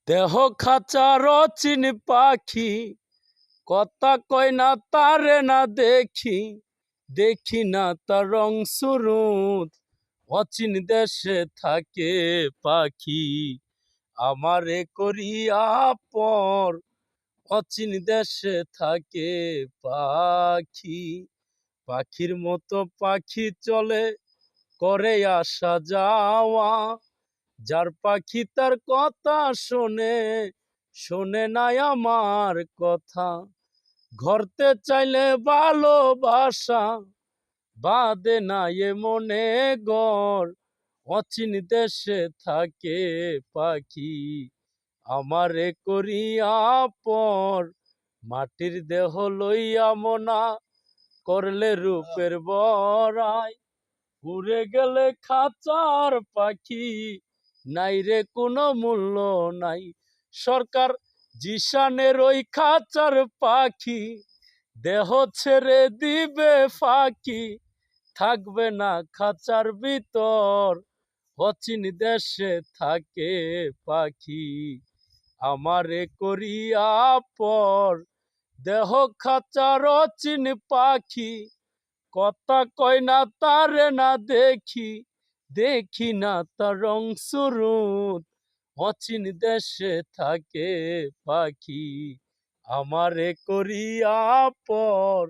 দেহ খাঁচার অচিন পাখি, কথা কয় না তারে না দেখি, দেখি না তার রং সুরুত, অচিন দেশে থাকে পাখি আমারে করিয়া পর, অচিন দেশে থাকে পাখি। পাখির মতো পাখি চলে, করে আসা যাওয়া, যার পাখি তার কথা শোনে, শোনে নাই আমার কথা। ঘরতে চাইলে ভালোবাসা, বাঁধে না এ মনে ঘর, অচিন দেশে থাকে পাখি আমারে করিয়া পর। মাটির দেহ লইয়া মনা, করলে রূপের বড়াই, উড়ে গেলে খাঁচার পাখি, নাই রে কোনো মূল্য নাই। সরকার জিশানের ওই খাঁচার পাখি, দেহ ছেড়ে দিবে ফাঁকি, থাকবে না খাঁচার ভিতর, অচিন দেশে থাকে পাখি আমারে করিয়া পর। দেহ খাঁচার অচিন পাখি, কথা কয় না তারে না দেখি, দেখি না তার রং সুরুত, অচিন দেশে থাকে পাখি আমারে করিয়া পর।